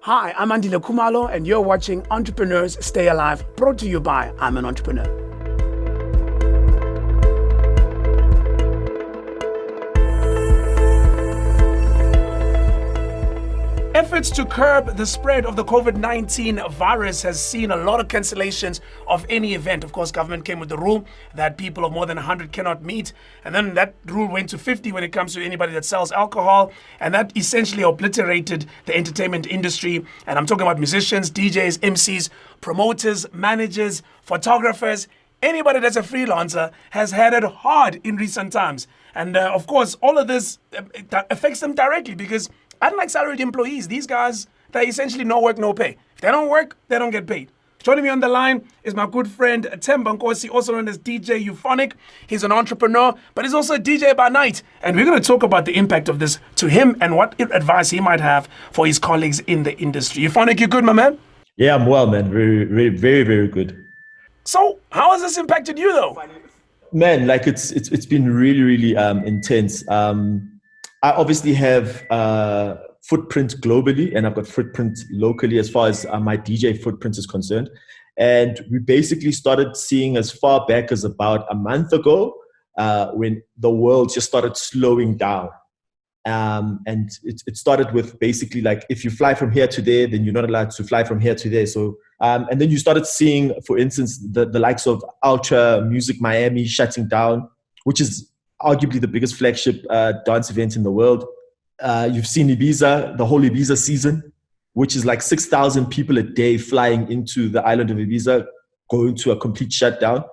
Hi, I'm Andile Kumalo, and you're watching Entrepreneurs Stay Alive, brought to you by I'm an Entrepreneur. Efforts to curb the spread of the COVID-19 virus has seen a lot of cancellations of any event. Of course, government came with the rule that people of more than 100 cannot meet. And then that rule went to 50 when it comes to anybody that sells alcohol. And that essentially obliterated the entertainment industry. And I'm talking about musicians, DJs, MCs, promoters, managers, photographers. Anybody that's a freelancer has had it hard in recent times. And of course, all of this affects them directly because unlike salaried employees, these guys, they essentially no work, no pay. If they don't work, they don't get paid. Joining me on the line is my good friend Themba Nkosi, also known as DJ Euphonik. He's an entrepreneur, but he's also a DJ by night. And we're going to talk about the impact of this to him and what advice he might have for his colleagues in the industry. Euphonik, you good, my man? Yeah, I'm well, man. Very, very, very good. So how has this impacted you, though? Man, like it's been really, really intense. I obviously have footprint globally, and I've got footprint locally as far as my DJ footprint is concerned. And we basically started seeing as far back as about a month ago when the world just started slowing down. And it started with basically like, if you fly from here to there, then you're not allowed to fly from here to there. So, and then you started seeing, for instance, the likes of Ultra Music Miami shutting down, which is arguably the biggest flagship dance event in the world. You've seen Ibiza, the whole Ibiza season, which is like 6,000 people a day flying into the island of Ibiza, going to a complete shutdown.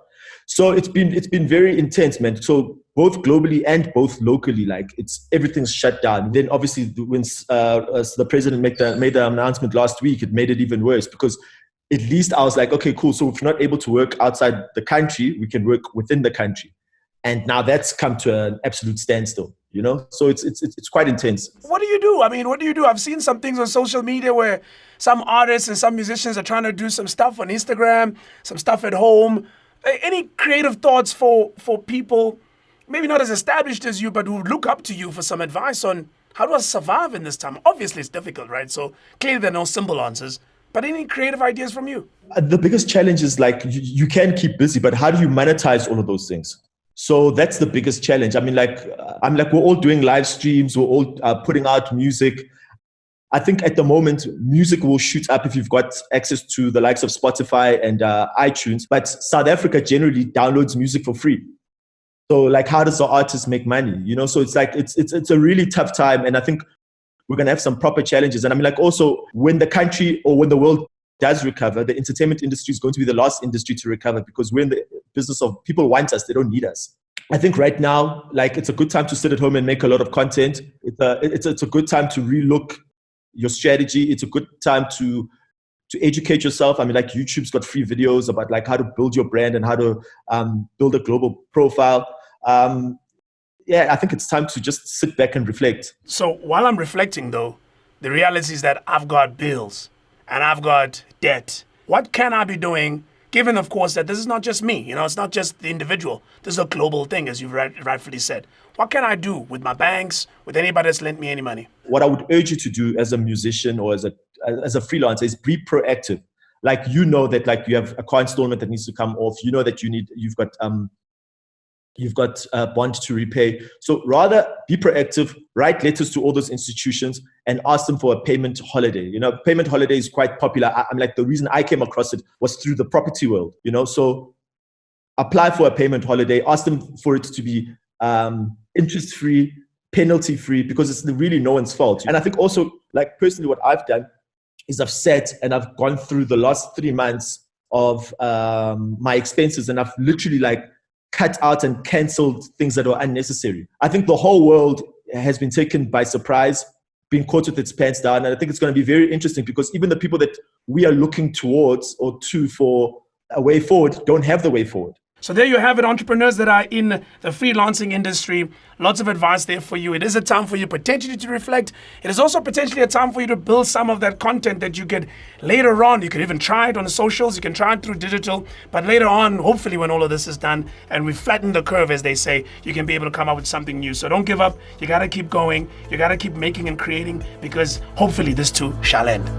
So it's been very intense, man. So both globally and both locally, like everything's shut down. Then obviously when the president made the announcement last week, it made it even worse because at least I was like, okay, cool. So if we're not able to work outside the country, we can work within the country. And now that's come to an absolute standstill, you know? So it's quite intense. What do you do? I mean, what do you do? I've seen some things on social media where some artists and some musicians are trying to do some stuff on Instagram, some stuff at home. Any creative thoughts for people, maybe not as established as you, but who look up to you for some advice on how do I survive in this time? Obviously, it's difficult, right? So clearly there are no simple answers. But any creative ideas from you? The biggest challenge is like you can keep busy, but how do you monetize all of those things? So that's the biggest challenge. I mean, we're all doing live streams. We're all putting out music. I think at the moment, music will shoot up if you've got access to the likes of Spotify and iTunes. But South Africa generally downloads music for free. So like, how does the artist make money? You know, so it's like, it's a really tough time. And I think we're going to have some proper challenges. And I mean, like also when the country or when the world does recover, the entertainment industry is going to be the last industry to recover because we're in the business of people want us, they don't need us. I think right now, like it's a good time to sit at home and make a lot of content. It's a good time to relook your strategy. It's a good time to educate yourself. I mean, like YouTube's got free videos about like how to build your brand and how to build a global profile. Yeah, I think it's time to just sit back and reflect. So while I'm reflecting though, the reality is that I've got bills and I've got debt. What can I be doing, given, of course, that this is not just me? You know, it's not just the individual. This is a global thing, as you've rightfully said. What can I do with my banks, with anybody that's lent me any money? What I would urge you to do as a musician or as a freelancer is be proactive. Like, you know that like you have a car installment that needs to come off. You know that you've got a bond to repay. So rather be proactive, write letters to all those institutions and ask them for a payment holiday. You know, payment holiday is quite popular. I'm like, the reason I came across it was through the property world, you know, so apply for a payment holiday, ask them for it to be interest-free, penalty-free, because it's really no one's fault. And I think also, like personally, what I've done is I've sat and I've gone through the last 3 months of my expenses and I've literally like cut out and canceled things that were unnecessary. I think the whole world has been taken by surprise, being caught with its pants down. And I think it's going to be very interesting because even the people that we are looking towards or to for a way forward don't have the way forward. So there you have it, entrepreneurs that are in the freelancing industry. Lots of advice there for you. It is a time for you potentially to reflect. It is also potentially a time for you to build some of that content that you get later on. You can even try it on the socials. You can try it through digital. But later on, hopefully when all of this is done and we flatten the curve, as they say, you can be able to come up with something new. So don't give up. You got to keep going. You got to keep making and creating because hopefully this too shall end.